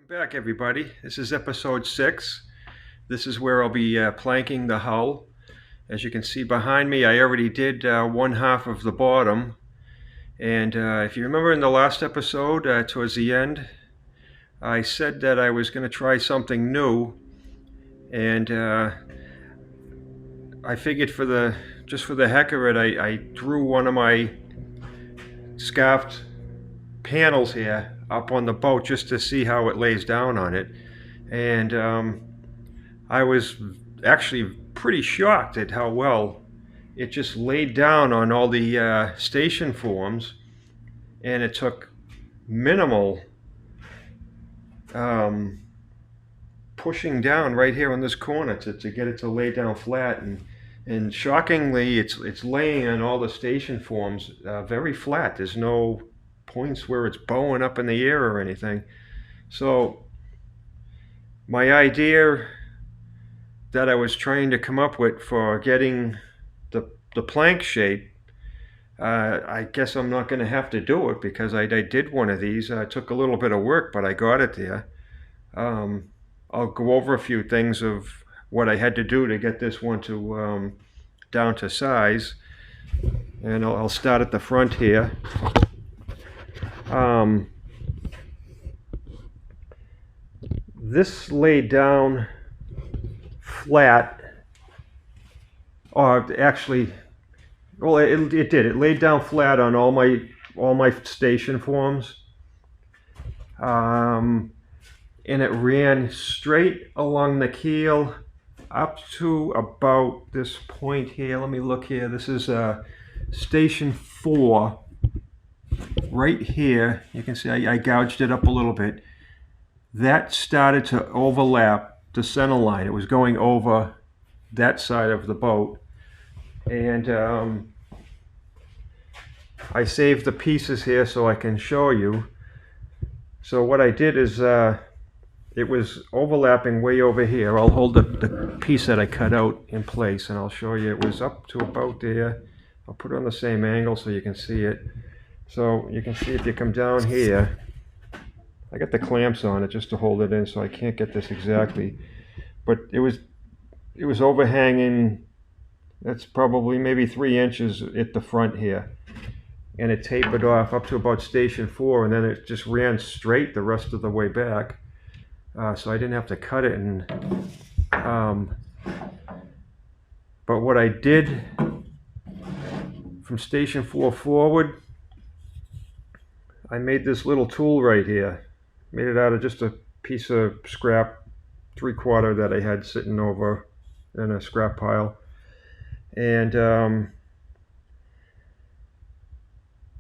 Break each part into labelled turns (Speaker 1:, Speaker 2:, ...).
Speaker 1: Welcome back, everybody. This is episode 6. This is where I'll be planking the hull. As you can see behind me, I already did one half of the bottom. And if you remember in the last episode, towards the end, I said that I was going to try something new. And I figured just for the heck of it, I drew one of my scarfed panels here up on the boat just to see how it lays down on it. And I was actually pretty shocked at how well it just laid down on all the station forms, and it took minimal pushing down right here on this corner to get it to lay down flat. And shockingly, it's laying on all the station forms very flat. There's no points where it's bowing up in the air or anything. So my idea that I was trying to come up with for getting the plank shape, I guess I'm not going to have to do it, because I did one of these. It took a little bit of work, but I got it there. I'll go over a few things of what I had to do to get this one to down to size, and I'll start at the front here. This laid down flat, or actually, well, it did. It laid down flat on all my station forms, and it ran straight along the keel up to about this point here. Let me look here. This is station 4. Right here, you can see I gouged it up a little bit. That started to overlap the center line. It was going over that side of the boat. And I saved the pieces here so I can show you. So what I did is, it was overlapping way over here. I'll hold the piece that I cut out in place, and I'll show you. It was up to about there. I'll put it on the same angle so you can see it. So you can see if you come down here, I got the clamps on it just to hold it in, so I can't get this exactly. But it was overhanging. That's probably maybe 3 inches at the front here. And it tapered off up to about station 4, and then it just ran straight the rest of the way back. So I didn't have to cut it. But what I did from station 4 forward, I made this little tool right here. Made it out of just a piece of scrap 3/4 that I had sitting over in a scrap pile. And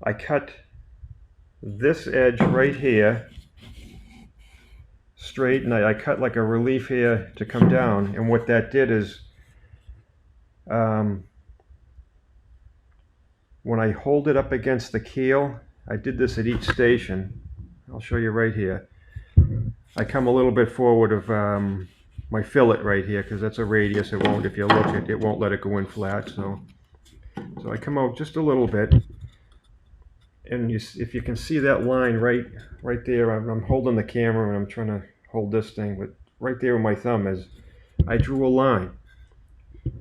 Speaker 1: I cut this edge right here straight, and I cut like a relief here to come down. And what that did is, when I hold it up against the keel, I did this at each station. I'll show you right here. I come a little bit forward of my fillet right here, because that's a radius. It won't, if you look at it, it won't let it go in flat. So I come out just a little bit, and if you can see that line right there, I'm holding the camera and I'm trying to hold this thing, but right there with my thumb is, I drew a line,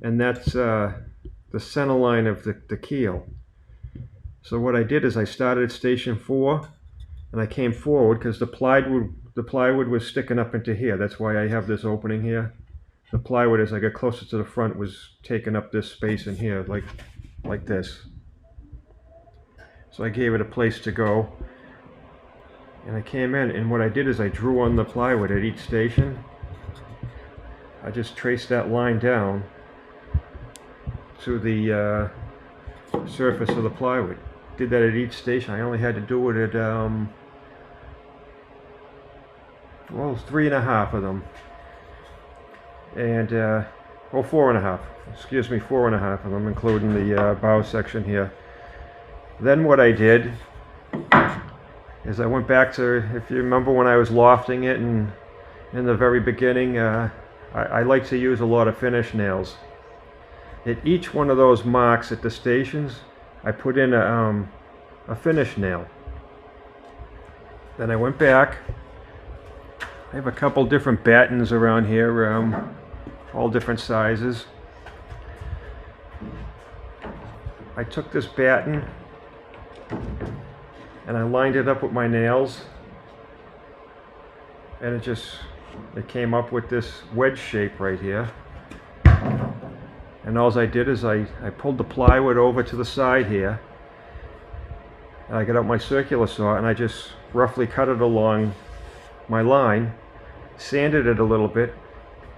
Speaker 1: and that's the center line of the keel. So what I did is I started at station 4, and I came forward because the plywood was sticking up into here. That's why I have this opening here. The plywood, as I got closer to the front, was taking up this space in here, like this. So I gave it a place to go, and I came in, and what I did is I drew on the plywood at each station. I just traced that line down to the surface of the plywood. Did that at each station. I only had to do it at well, 3.5 of them, and 4.5. Excuse me, 4.5 of them, including the bow section here. Then what I did is I went back to, if you remember when I was lofting it, and in the very beginning, I like to use a lot of finish nails. At each one of those marks at the stations, I put in a finish nail. Then I went back I have a couple different battens around here, all different sizes. I took this batten and I lined it up with my nails, and it came up with this wedge shape right here. And all I did is I pulled the plywood over to the side here, and I got out my circular saw and I just roughly cut it along my line, sanded it a little bit,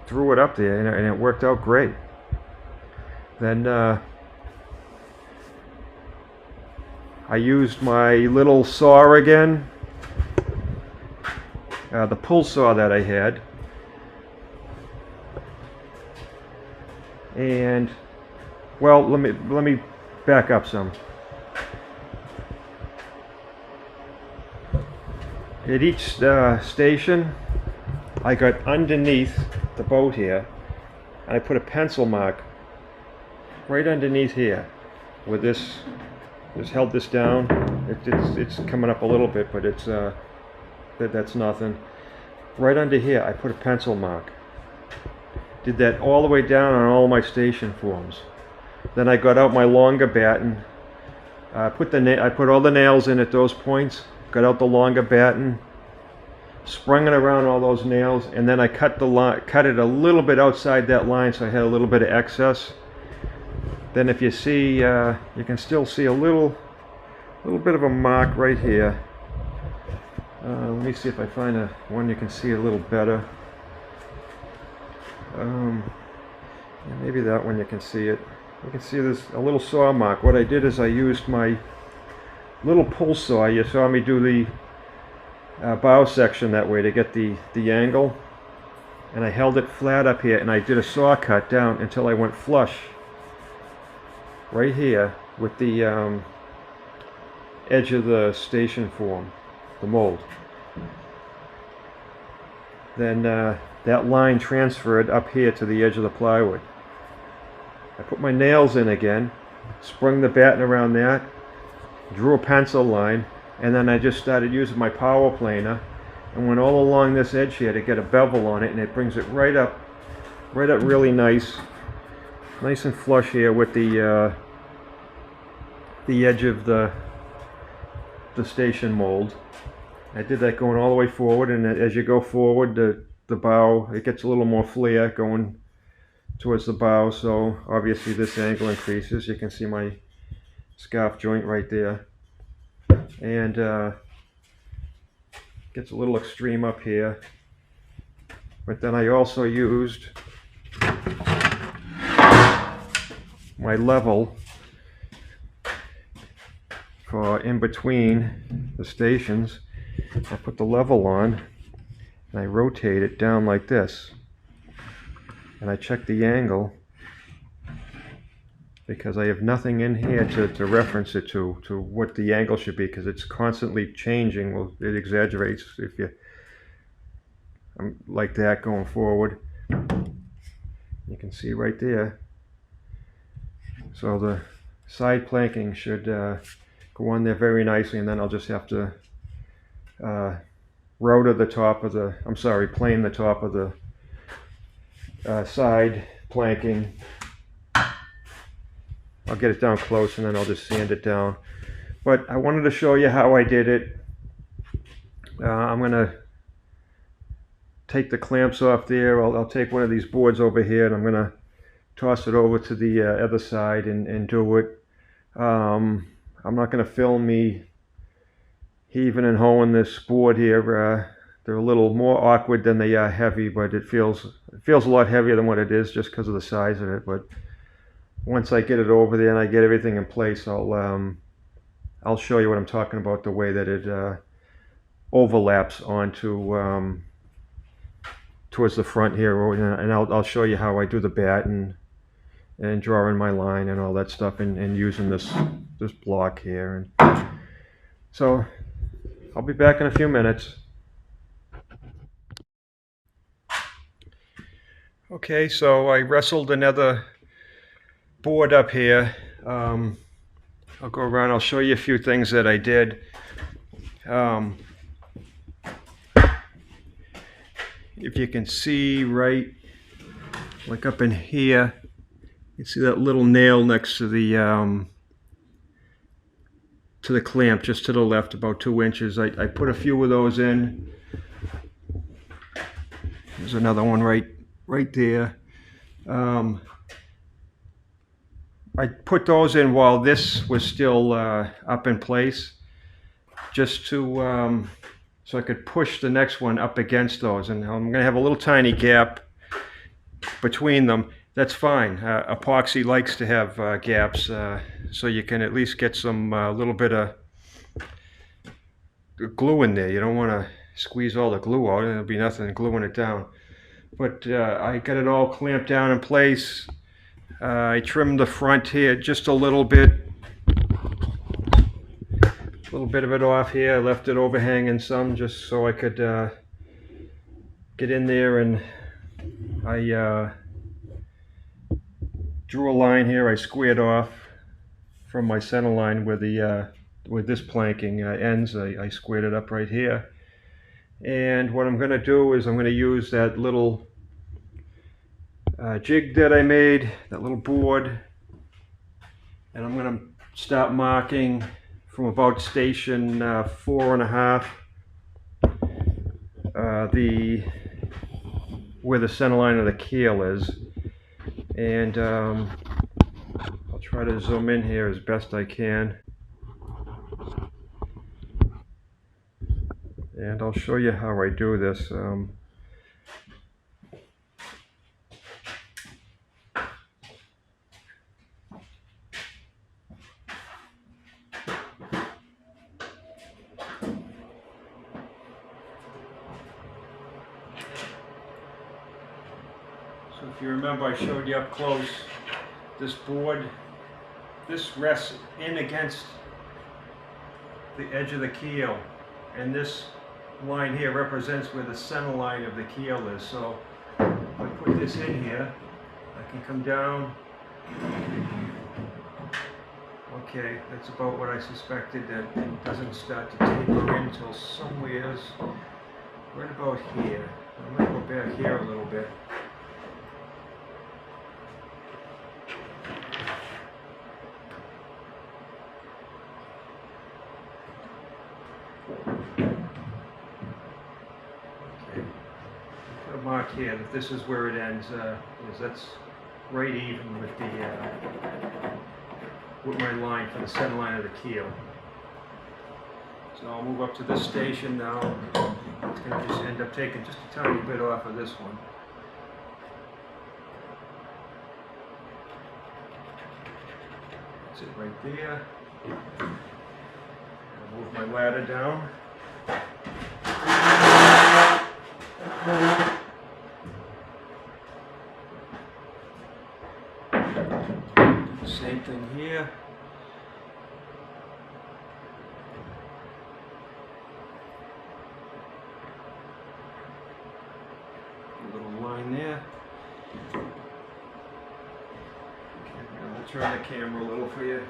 Speaker 1: threw it up there, and it worked out great. Then I used my little saw again, the pull saw that I had, and well, let me back up some. At each station, I got underneath the boat here, and I put a pencil mark right underneath here, with this. Just held this down. It's coming up a little bit, but that's nothing. Right under here, I put a pencil mark. Did that all the way down on all my station forms. Then I got out my longer batten. I put all the nails in at those points. Got out the longer batten, sprung it around all those nails, and then I cut it a little bit outside that line, so I had a little bit of excess. Then if you see, you can still see a little bit of a mark right here. Let me see if I find one you can see a little better. Yeah, maybe that one you can see it. You can see there's a little saw mark. What I did is I used my little pull saw. You saw me do the bow section that way to get the angle. And I held it flat up here, and I did a saw cut down until I went flush right here with the edge of the station form, the mold. Then that line transferred up here to the edge of the plywood. I put my nails in again, sprung the batten around that, drew a pencil line, and then I just started using my power planer and went all along this edge here to get a bevel on it, and it brings it right up really nice and flush here with the edge of the station mold. I did that going all the way forward, and as you go forward, the bow, it gets a little more flare going towards the bow, so obviously this angle increases. You can see my scarf joint right there, and gets a little extreme up here. But then I also used my level for in between the stations. I put the level on and I rotate it down like this, and I check the angle because I have nothing in here to reference it to what the angle should be, because it's constantly changing. Well, it exaggerates if you like that going forward. You can see right there. So the side planking should go on there very nicely, and then I'll just have to router the top of the, plane the top of the side planking. I'll get it down close and then I'll just sand it down. But I wanted to show you how I did it. I'm going to take the clamps off there. I'll take one of these boards over here, and I'm going to toss it over to the other side and do it. I'm not going to film me heaving and hoeing this board here. They're a little more awkward than they are heavy, but it feels a lot heavier than what it is just because of the size of it. But once I get it over there and I get everything in place, I'll show you what I'm talking about, the way that it overlaps onto towards the front here, and I'll show you how I do the batten and drawing my line and all that stuff, and using this block here. And so I'll be back in a few minutes. Okay, so I wrestled another board up here. I'll go around, I'll show you a few things that I did. if you can see right, like up in here, you see that little nail next to the clamp, just to the left, about 2 inches. I put a few of those in. There's another one right there. I put those in while this was still up in place, just to so I could push the next one up against those. And I'm going to have a little tiny gap between them. That's fine. Epoxy likes to have gaps, so you can at least get some little bit of glue in there. You don't want to squeeze all the glue out, and there'll be nothing gluing it down. But I got it all clamped down in place. I trimmed the front here just a little bit of it off here. I left it overhanging some just so I could get in there, and I drew a line here. I squared off from my center line where the where this planking ends. I squared it up right here. And what I'm going to do is I'm going to use that little jig that I made, that little board, and I'm going to start marking from about station 4.5 where the center line of the keel is. And I'll try to zoom in here as best I can, and I'll show you how I do this. So if you remember, I showed you up close, this board, this rests in against the edge of the keel, and this line here represents where the center line of the keel is. So if I put this in here, I can come down. Okay, that's about what I suspected, that it doesn't start to taper in until somewhere right about here. I'm going to go back here a little bit. Mark here that this is where it ends, because that's right even with the with my line for the center line of the keel. So I'll move up to this station now. It's going to just end up taking just a tiny bit off of this one. That's it right there. I'll move my ladder down. Same thing here. A little line there. Okay, I'll turn the camera a little for you.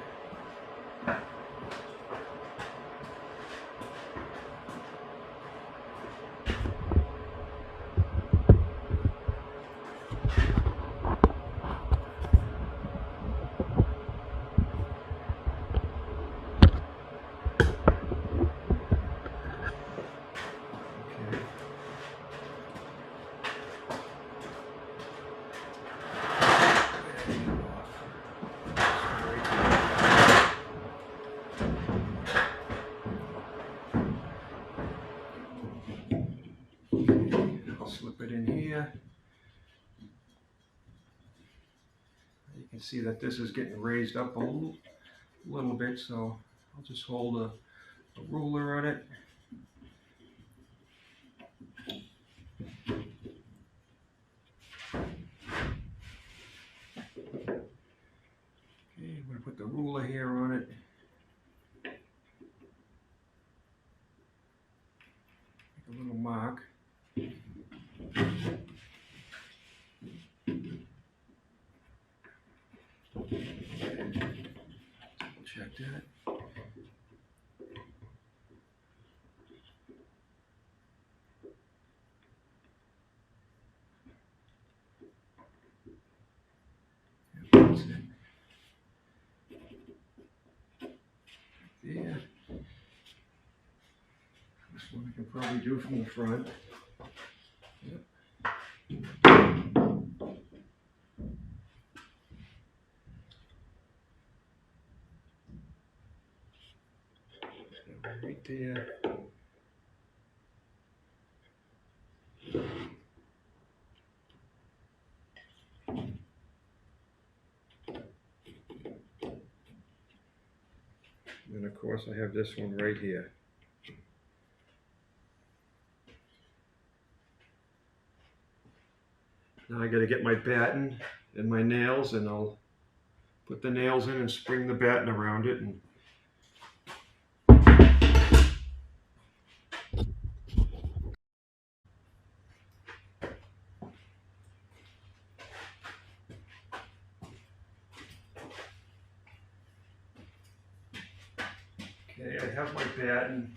Speaker 1: Slip it in here. You can see that this is getting raised up a little bit, so I'll just hold a ruler on it. Okay, I'm going to put the ruler here on it. Make a little mark. Check that. probably do from the front. Yep. Right there. And of course I have this one right here. Now I got to get my batten and my nails, and I'll put the nails in and spring the batten around it. And okay, I have my batten.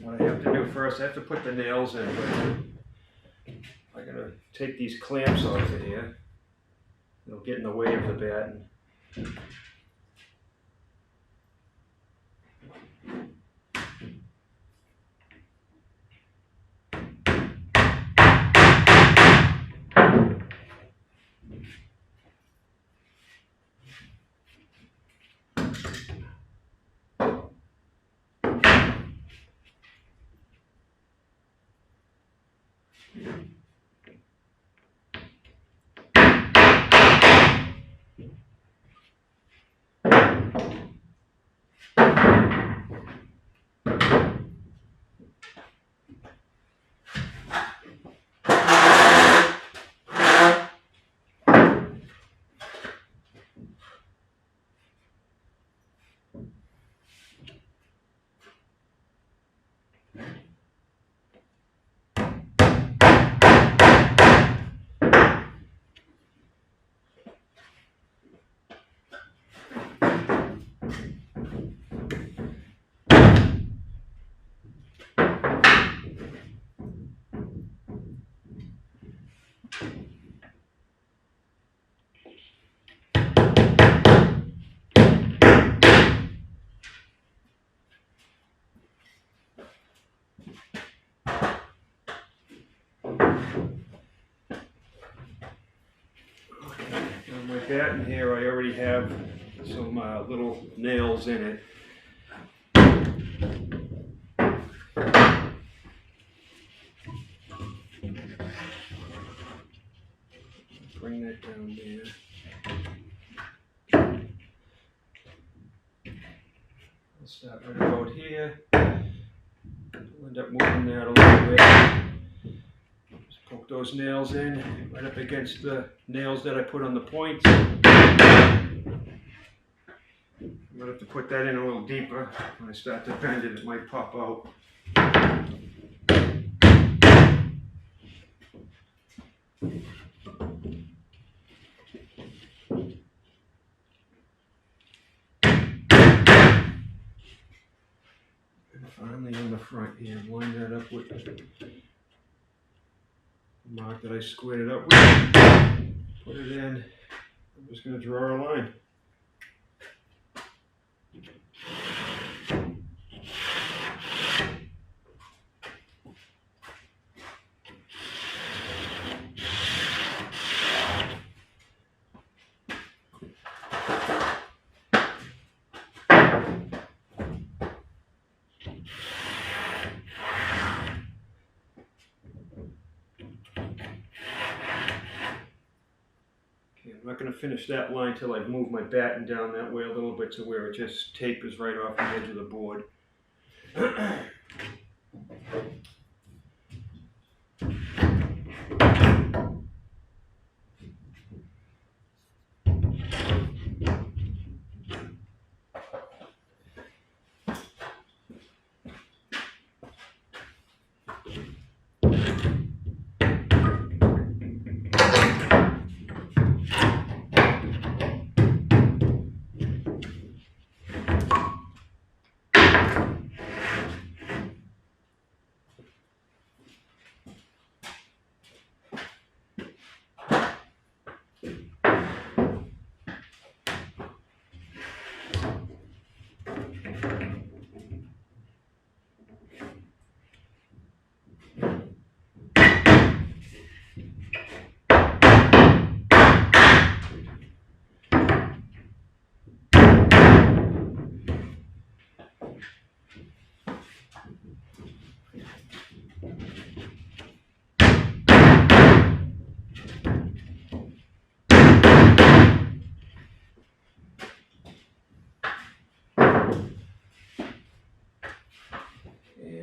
Speaker 1: What I have to do first, I have to put the nails in, but I'm going to take these clamps off of here. They'll get in the way of the batten. My batten here, I already have some little nails in it. Bring that down there. I'll start right about here. I'll end up moving that a little bit. Just poke those nails in right up against the nails that I put on the points. I'm going to have to put that in a little deeper. When I start to bend it, it might pop out. And finally on the front here, line that up with the mark that I squared it up with. Put it in. I'm just going to draw a line. I'm not going to finish that line till I've moved my batten down that way a little bit to where it just tapers right off the edge of the board.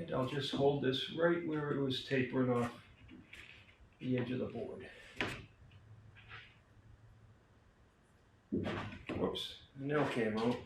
Speaker 1: And I'll just hold this right where it was tapering off the edge of the board. Whoops, the nail came out.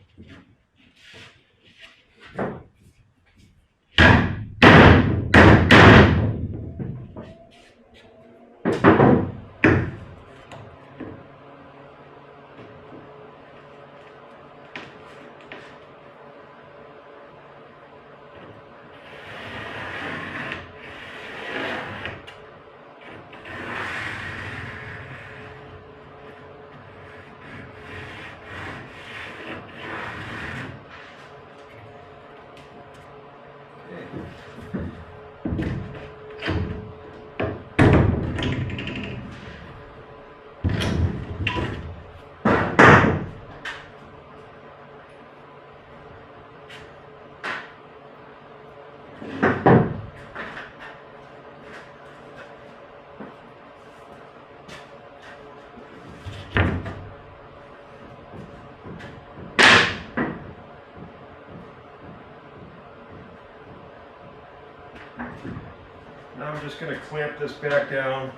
Speaker 1: Now I'm just going to clamp this back down.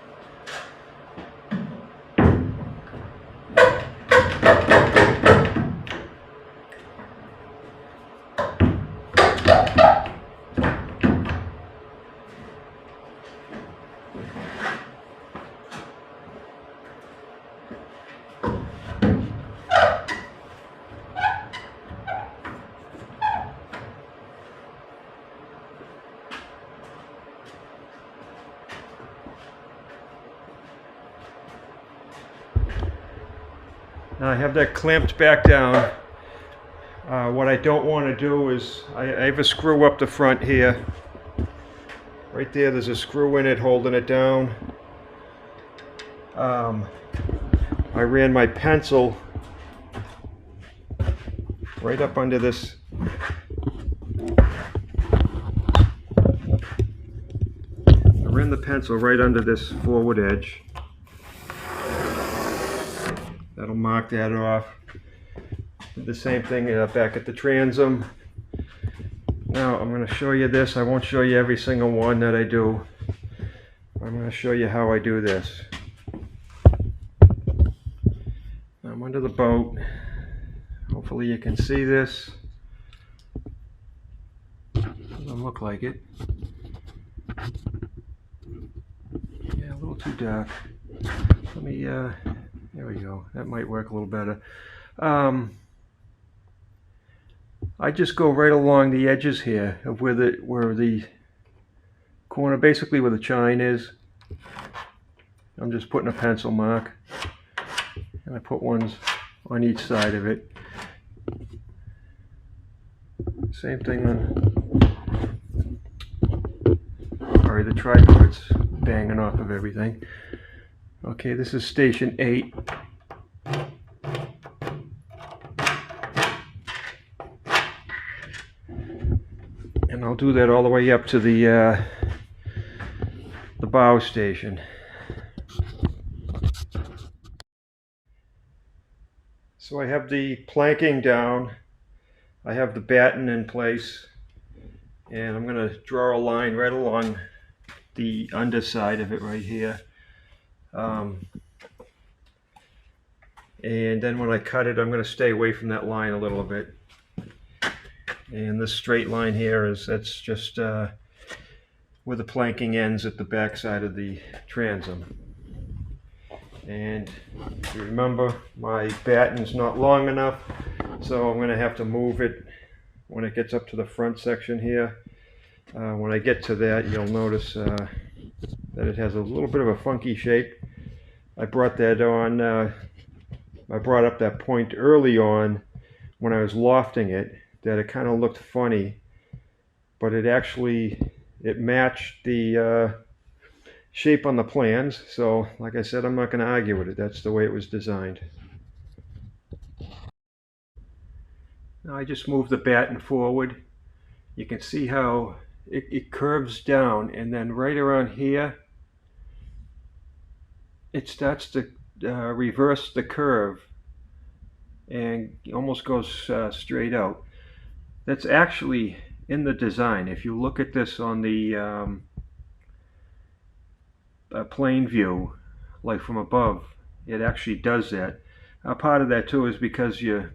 Speaker 1: Now I have that clamped back down. What I don't want to do is, I have a screw up the front here. Right there, there's a screw in it holding it down. I ran my pencil right up under this. I ran the pencil right under this forward edge. That'll mark that off. Did the same thing back at the transom. Now I'm going to show you this. I won't show you every single one that I do. I'm going to show you how I do this. I'm under the boat. Hopefully you can see this. Doesn't look like it. Yeah, a little too dark. Let me, there we go. That might work a little better. I just go right along the edges here of where the corner, basically where the chine is. I'm just putting a pencil mark, and I put ones on each side of it. Same thing on, sorry, the tripod's banging off of everything. Okay, this is station 8. And I'll do that all the way up to the bow station. So I have the planking down. I have the batten in place. And I'm going to draw a line right along the underside of it right here. And then when I cut it, I'm going to stay away from that line a little bit. And this straight line here that's just where the planking ends at the back side of the transom. And if you remember, my batten's not long enough, so I'm going to have to move it when it gets up to the front section here. When I get to that, you'll notice that it has a little bit of a funky shape. I brought that on, I brought up that point early on when I was lofting it, that it kind of looked funny, but it matched the shape on the plans. So like I said, I'm not going to argue with it. That's the way it was designed. Now I just moved the batten forward. You can see how it curves down, and then right around here it starts to reverse the curve and almost goes straight out. That's actually in the design. If you look at this on the plane view, like from above, it actually does that. Part of that too is because you're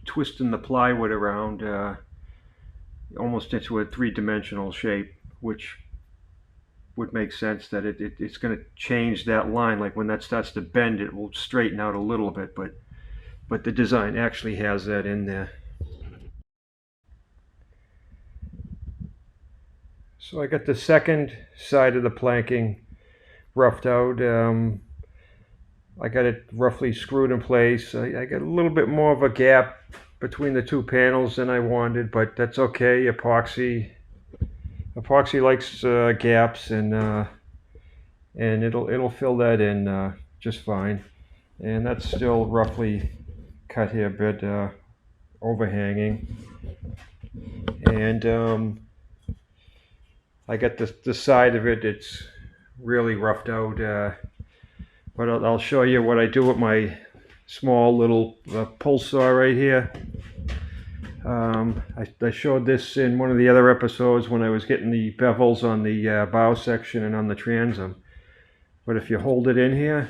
Speaker 1: twisting the plywood around almost into a three-dimensional shape, which would make sense that it's going to change that line. Like when that starts to bend, it will straighten out a little bit, but the design actually has that in there. So I got the second side of the planking roughed out. I got it roughly screwed in place. I got a little bit more of a gap between the two panels than I wanted, but that's okay. Epoxy likes gaps, and it'll fill that in just fine. And that's still roughly cut here, a bit overhanging. And I got the side of it. It's really roughed out. But I'll show you what I do with my small little pull saw right here. I showed this in one of the other episodes when I was getting the bevels on the bow section and on the transom. But if you hold it in here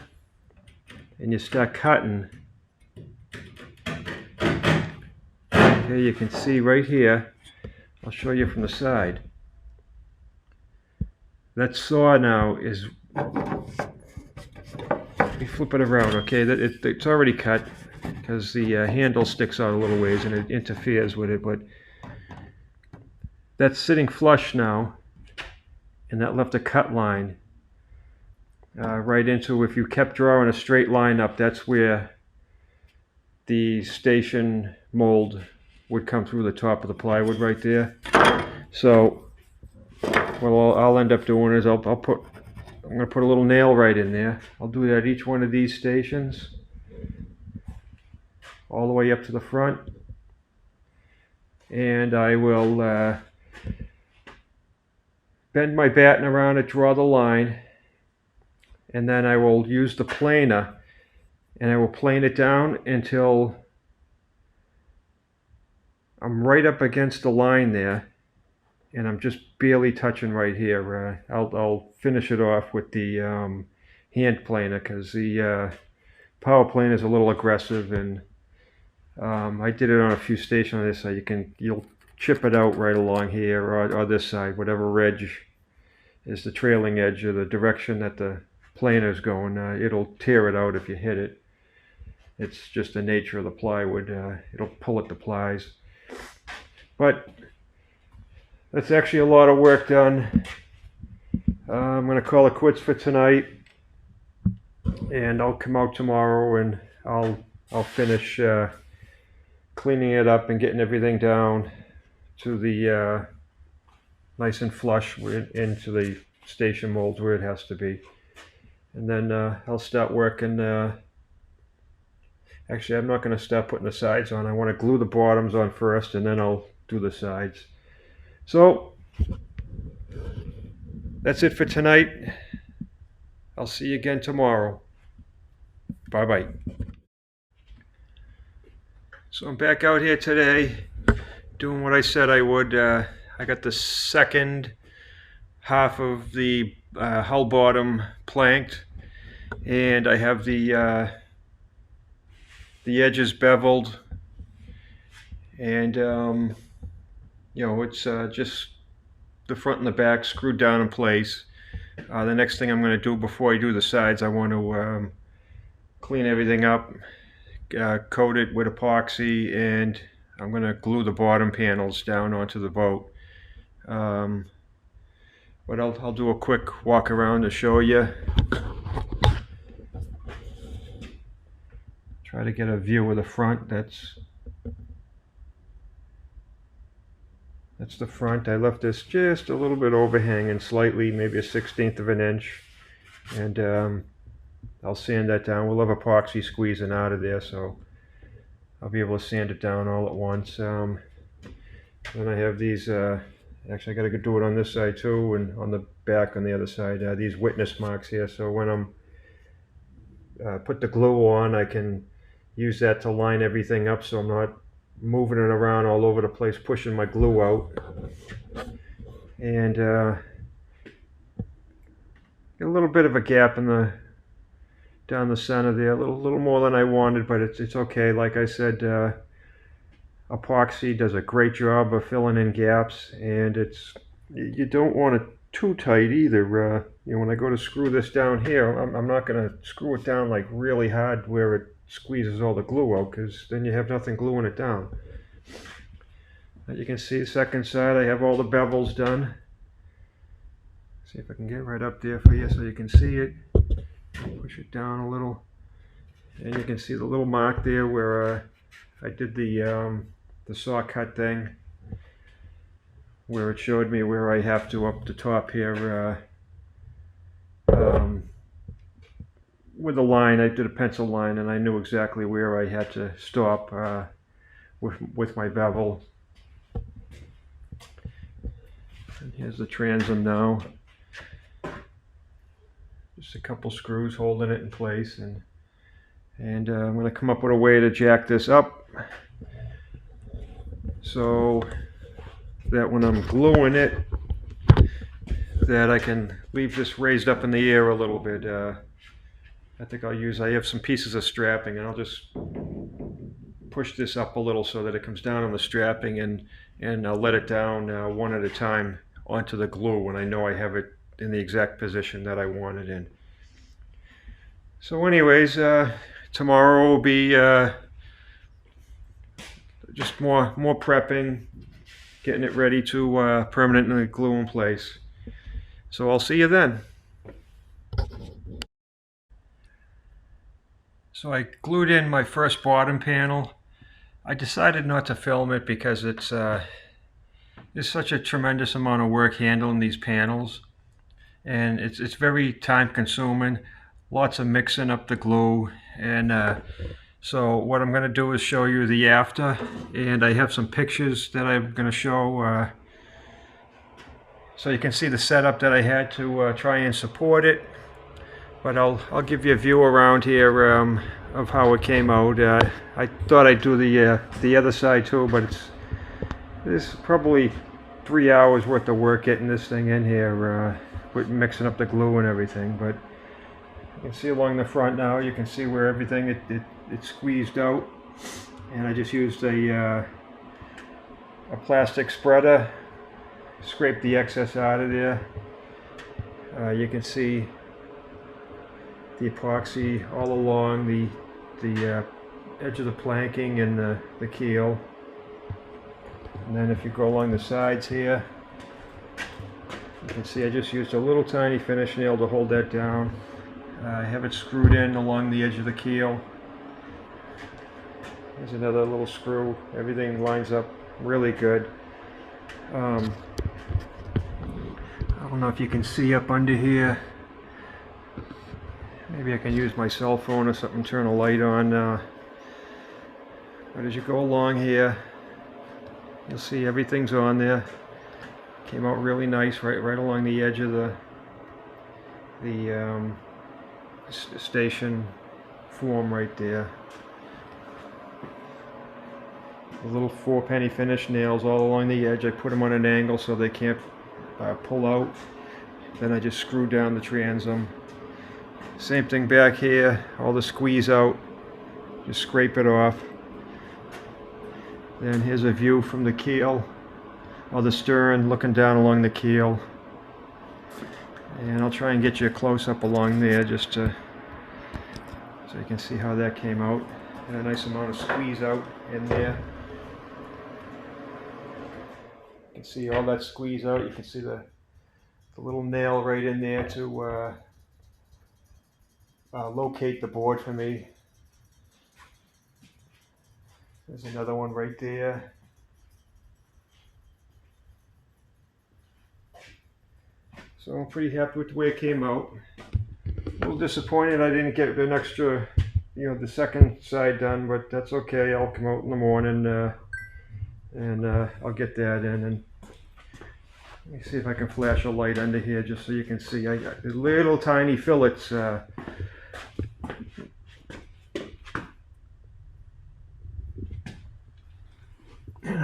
Speaker 1: and you start cutting, okay, you can see right here, I'll show you from the side. That saw now is, let me flip it around, okay, it's already cut because the handle sticks out a little ways and it interferes with it, but that's sitting flush now, and that left a cut line right into, if you kept drawing a straight line up, that's where the station mold would come through the top of the plywood right there. So what I'll end up doing is I'm going to put a little nail right in there. I'll do that at each one of these stations, all the way up to the front, and I will bend my batten around it, draw the line, and then I will use the planer and I will plane it down until I'm right up against the line there, and I'm just barely touching right here. I'll finish it off with the hand planer because the power planer is a little aggressive, and I did it on a few stations on this side. You'll chip it out right along here or this side, whatever edge is the trailing edge or the direction that the planer is going. It'll tear it out if you hit it. It's just the nature of the plywood. It'll pull at the plies. But that's actually a lot of work done. I'm going to call it quits for tonight, and I'll come out tomorrow and I'll finish cleaning it up and getting everything down to the nice and flush into the station molds where it has to be. And then I'll start working. Actually, I'm not going to start putting the sides on. I want to glue the bottoms on first, and then I'll do the sides. So that's it for tonight. I'll see you again tomorrow. Bye-bye. So I'm back out here today doing what I said I would. I got the second half of the hull bottom planked, and I have the edges beveled, and you know, it's just the front and the back screwed down in place. The next thing I'm going to do before I do the sides, I want to clean everything up, coat it with epoxy, and I'm going to glue the bottom panels down onto the boat. But I'll do a quick walk around to show you. Try to get a view of the front. That's the front. I left this just a little bit overhanging slightly, maybe a 1/16 of an inch, and I'll sand that down. We'll have epoxy squeezing out of there, so I'll be able to sand it down all at once. Then I have these, actually I got to do it on this side too, and on the back on the other side, these witness marks here, so when I'm put the glue on, I can use that to line everything up so I'm not moving it around all over the place, pushing my glue out. And a little bit of a gap in the down the center there, a little more than I wanted, but it's okay. Like I said, epoxy does a great job of filling in gaps, and you don't want it too tight either. You know, when I go to screw this down here, I'm not going to screw it down like really hard where it squeezes all the glue out, because then you have nothing gluing it down. You can see the second side, I have all the bevels done. See if I can get right up there for you so you can see it. Push it down a little, and you can see the little mark there where I did the saw cut thing, where it showed me where I have to up the top here with a line. I did a pencil line, and I knew exactly where I had to stop with my bevel. And here's the transom now. Just a couple screws holding it in place, and I'm going to come up with a way to jack this up so that when I'm gluing it, that I can leave this raised up in the air a little bit. I think I have some pieces of strapping, and I'll just push this up a little so that it comes down on the strapping, and I'll let it down one at a time onto the glue when I know I have it in the exact position that I want it in. So anyways, tomorrow will be just more prepping, getting it ready to permanently glue in place. So I'll see you then. So I glued in my first bottom panel. I decided not to film it because it's there's such a tremendous amount of work handling these panels, and it's very time consuming, lots of mixing up the glue, and so what I'm going to do is show you the after, and I have some pictures that I'm going to show so you can see the setup that I had to try and support it. But I'll give you a view around here of how it came out. I thought I'd do the other side too, but it's probably 3 hours worth of work getting this thing in here, with mixing up the glue and everything. But you can see along the front now, you can see where everything it squeezed out, and I just used a plastic spreader, scrape the excess out of there. You can see the epoxy all along the edge of the planking and the keel. And then if you go along the sides here, you can see I just used a little tiny finish nail to hold that down. I have it screwed in along the edge of the keel. There's another little screw. Everything lines up really good. I don't know if you can see up under here. Maybe I can use my cell phone or something, turn a light on. But as you go along here, you'll see everything's on there. Came out really nice right along the edge of the station form right there. The little 4-penny finish nails all along the edge. I put them on an angle so they can't pull out. Then I just screw down the transom. Same thing back here, all the squeeze out, just scrape it off. Then here's a view from the keel, or the stern, looking down along the keel. And I'll try and get you a close-up along there just so you can see how that came out. And a nice amount of squeeze out in there. You can see all that squeeze out. You can see the little nail right in there to locate the board for me. There's another one right there. So I'm pretty happy with the way it came out. A little disappointed I didn't get an extra, the second side done, but that's okay. I'll come out in the morning and I'll get that in. And let me see if I can flash a light under here just so you can see. I got little tiny fillets.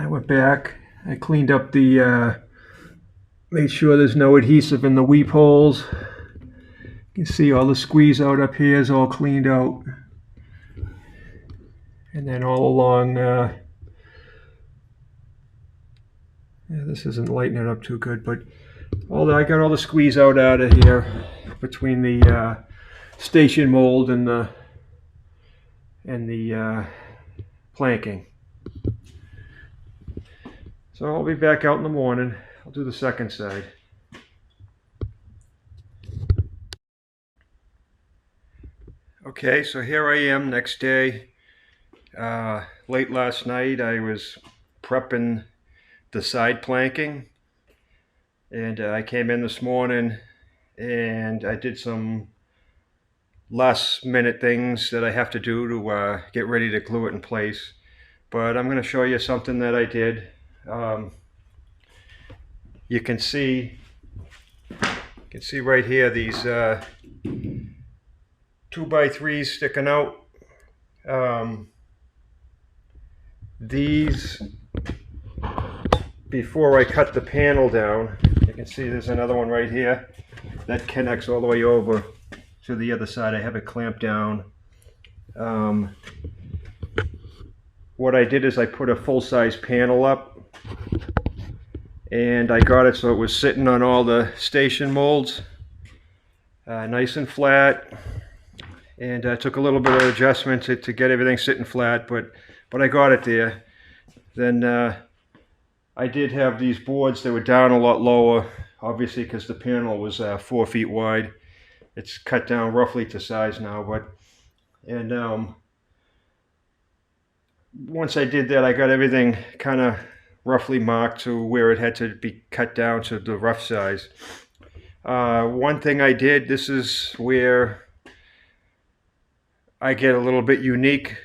Speaker 1: I went back, I cleaned up the, made sure there's no adhesive in the weep holes. You can see all the squeeze out up here is all cleaned out. And then all along, yeah, this isn't lighting it up too good, but I got all the squeeze out of here between the station mold and the planking. So I'll be back out in the morning. I'll do the second side. Okay, so here I am next day. Late last night I was prepping the side planking, and I came in this morning and I did some last minute things that I have to do to get ready to glue it in place. But I'm going to show you something that I did. You can see right here these 2x3s sticking out. These, before I cut the panel down, you can see there's another one right here that connects all the way over to the other side. I have it clamped down. What I did is I put a full-size panel up, and I got it so it was sitting on all the station molds, nice and flat. And I took a little bit of adjustment to get everything sitting flat, but I got it there. Then I did have these boards that were down a lot lower, obviously because the panel was 4 feet wide. It's cut down roughly to size now, once I did that, I got everything kind of roughly marked to where it had to be cut down to the rough size. One thing I did, this is where I get a little bit unique.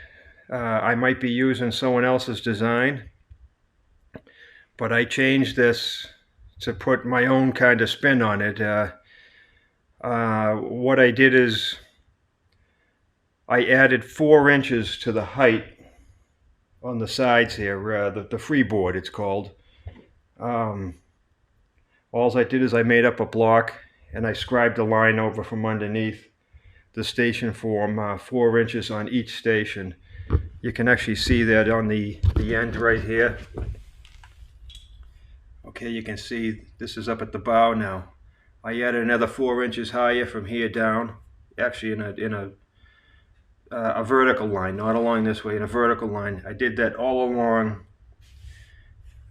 Speaker 1: I might be using someone else's design, but I changed this to put my own kind of spin on it. What I did is I added 4 inches to the height on the sides here, the freeboard it's called. All I did is I made up a block and I scribed a line over from underneath the station form, 4 inches on each station. You can actually see that on the end right here. Okay, you can see this is up at the bow now. I added another 4 inches higher from here down, actually in a vertical line, not along this way, in a vertical line. I did that all along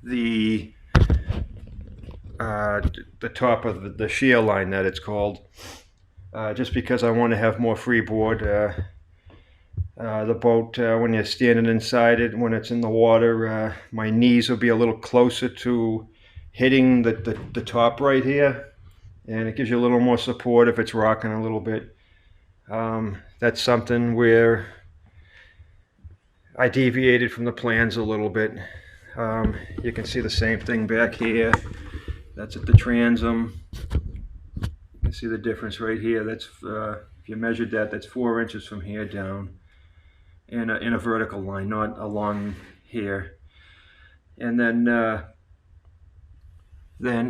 Speaker 1: the top of the shear line that it's called, just because I want to have more freeboard. The boat, when you're standing inside it, when it's in the water, my knees will be a little closer to hitting the top right here, and it gives you a little more support if it's rocking a little bit. That's something where I deviated from the plans a little bit. You can see the same thing back here. That's at the transom. You can see the difference right here. That's if you measured that, that's 4 inches from here down, in a vertical line, not along here. And then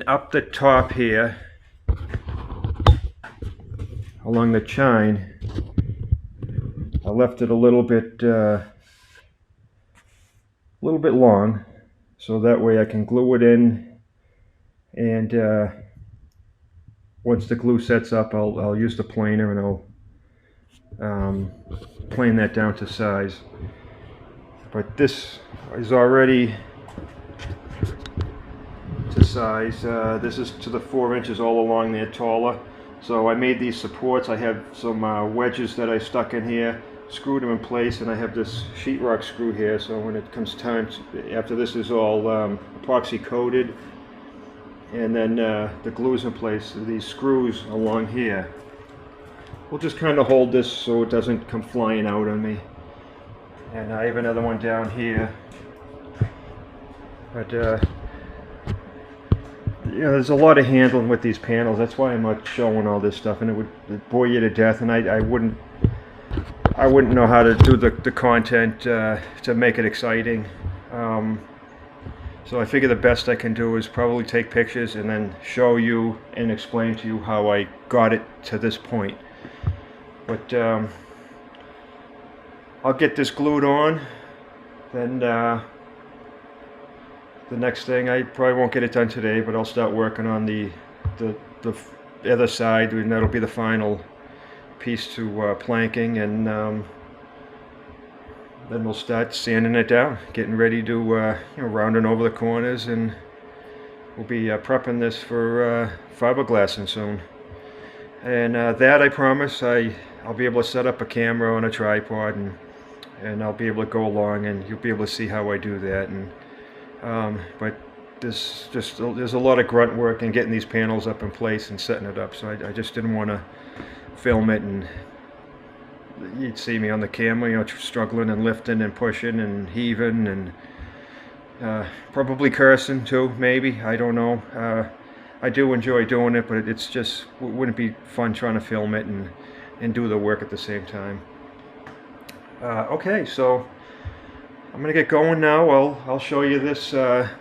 Speaker 1: up the top here, along the chine, I left it a little bit long, so that way I can glue it in, and once the glue sets up, I'll use the planer and I'll plane that down to size. But this is already to size. This is to the 4 inches all along there, taller. So I made these supports. I have some wedges that I stuck in here, screwed them in place, and I have this sheetrock screw here. So when it comes time after this is all epoxy coated, and then the glue's in place, these screws along here will just kind of hold this so it doesn't come flying out on me. And I have another one down here. But you know, there's a lot of handling with these panels. That's why I'm not showing all this stuff, and it would bore you to death, and I wouldn't know how to do the content to make it exciting. So I figure the best I can do is probably take pictures and then show you and explain to you how I got it to this point. But I'll get this glued on, then the next thing, I probably won't get it done today, but I'll start working on the other side, and that'll be the final piece to planking, and then we'll start sanding it down, getting ready to, rounding over the corners, and we'll be prepping this for fiberglassing soon. And that, I promise, I'll be able to set up a camera on a tripod, and I'll be able to go along, and you'll be able to see how I do that. And but there's a lot of grunt work in getting these panels up in place and setting it up, so I just didn't want to film it and you'd see me on the camera, struggling and lifting and pushing and heaving and probably cursing too, maybe, I don't know. I do enjoy doing it, but it's just, wouldn't be fun trying to film it and do the work at the same time. Okay, so I'm gonna get going now. I'll show you this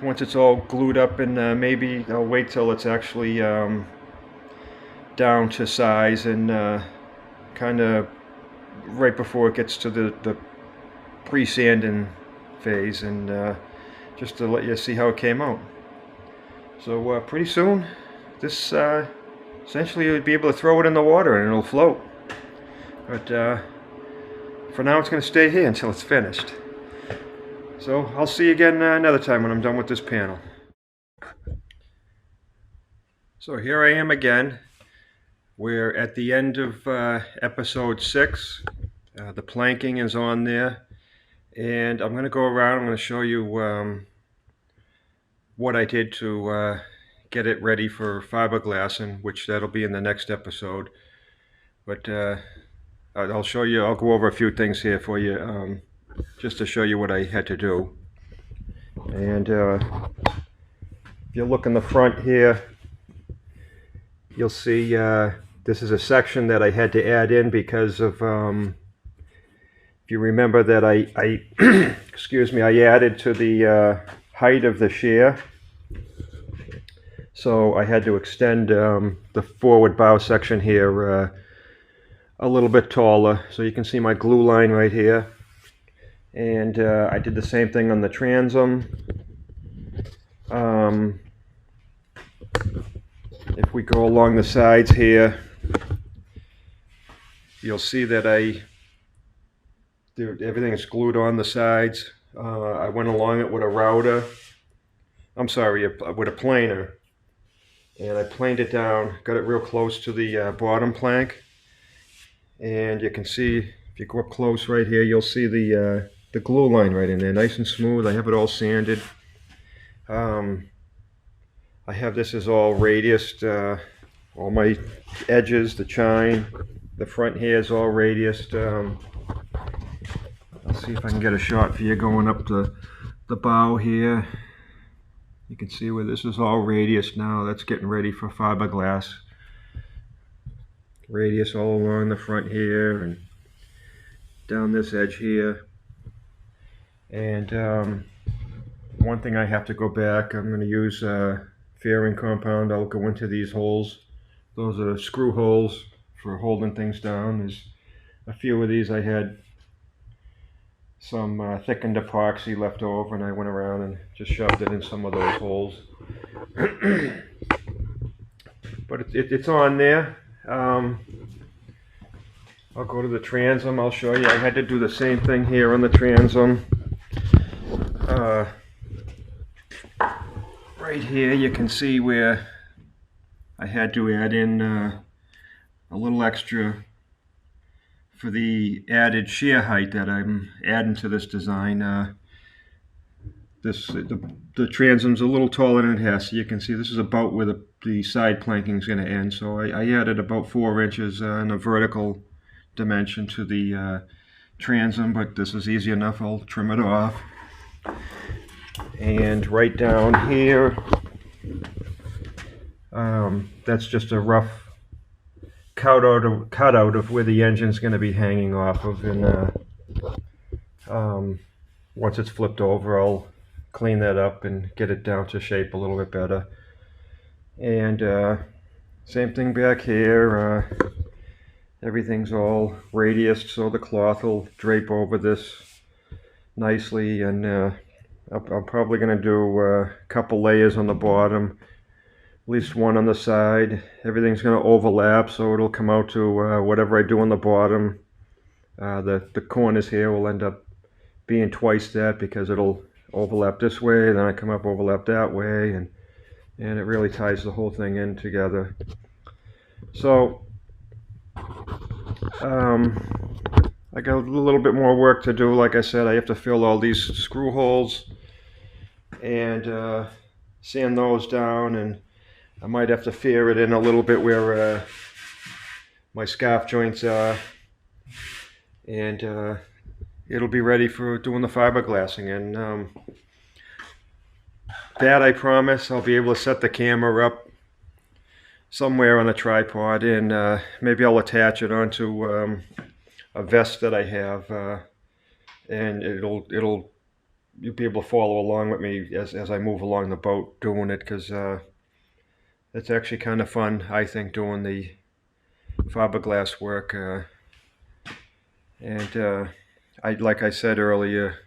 Speaker 1: once it's all glued up, and maybe I'll wait till it's actually down to size, and kind of right before it gets to the pre-sanding phase, and just to let you see how it came out. So pretty soon this essentially you'd be able to throw it in the water and it'll float, but for now it's going to stay here until it's finished. So I'll see you again another time when I'm done with this panel. So here I am again. We're at the end of episode 6. The planking is on there, and I'm going to go around. I'm going to show you what I did to get it ready for fiberglassing, which that'll be in the next episode. But I'll show you, I'll go over a few things here for you, just to show you what I had to do. And if you look in the front here, you'll see this is a section that I had to add in because of, if you remember that I excuse me, I added to the height of the shear. So I had to extend the forward bow section here a little bit taller. So you can see my glue line right here. And I did the same thing on the transom. If we go along the sides here, you'll see that everything is glued on the sides. I went along it with a router. I'm sorry, with a planer. And I planed it down, got it real close to the bottom plank. And you can see, if you go up close right here, you'll see the glue line right in there, nice and smooth. I have it all sanded. I have this as all radiused, all my edges, the chine, the front here is all radiused. I'll see if I can get a shot for you going up the bow here. You can see where this is all radius now. That's getting ready for fiberglass. Radius all along the front here and down this edge here. And one thing I have to go back, I'm going to use fairing compound. I'll go into these holes. Those are screw holes for holding things down. There's a few of these I had some thickened epoxy left over, and I went around and just shoved it in some of those holes. But it's on there. I'll go to the transom. I'll show you. I had to do the same thing here on the transom. Right here you can see where I had to add in a little extra for the added shear height that I'm adding to this design. The transom's a little taller than it has, so you can see this is about where the side planking is going to end. So I added about 4 inches in a vertical dimension to the transom, but this is easy enough. I'll trim it off. And right down here, that's just a rough cutout of where the engine's going to be hanging off of, and once it's flipped over, I'll clean that up and get it down to shape a little bit better. And same thing back here. Everything's all radiused, so the cloth will drape over this nicely. And I'm probably going to do a couple layers on the bottom, at least one on the side. Everything's going to overlap, so it'll come out to whatever I do on the bottom. The corners here will end up being twice that, because it'll overlap this way, then I come up, overlap that way, and it really ties the whole thing in together. So I got a little bit more work to do. Like I said, I have to fill all these screw holes and sand those down, and I might have to fear it in a little bit where my scarf joints are, and it'll be ready for doing the fiberglassing. And that, I promise, I'll be able to set the camera up somewhere on a tripod, and maybe I'll attach it onto a vest that I have, and you'll be able to follow along with me as I move along the boat doing it, because it's actually kind of fun, I think, doing the fiberglass work. And like I said earlier,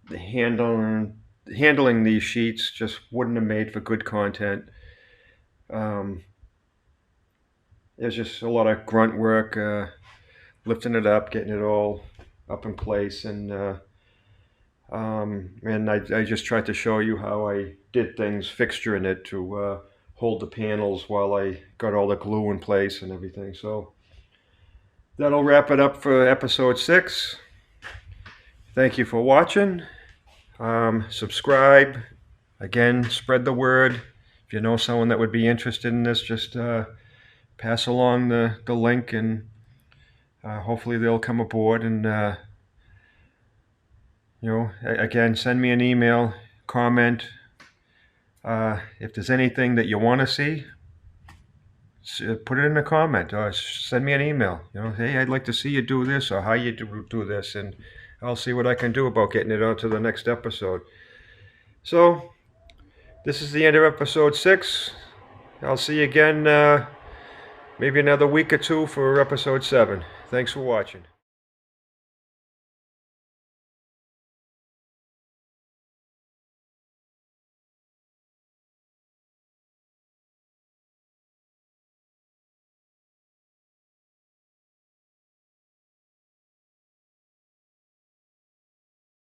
Speaker 1: handling these sheets just wouldn't have made for good content. There's just a lot of grunt work, lifting it up, getting it all up in place, and I just tried to show you how I did things, fixturing it to hold the panels while I got all the glue in place and everything. So that'll wrap it up for episode 6. Thank you for watching. Subscribe. Again, spread the word. If you know someone that would be interested in this, just pass along the link, and hopefully they'll come aboard. And again, send me an email, comment. If there's anything that you want to see, put it in a comment, or send me an email. Hey, I'd like to see you do this, or how you do this, and I'll see what I can do about getting it onto the next episode. So this is the end of episode 6. I'll see you again maybe another week or two for episode 7. Thanks for watching.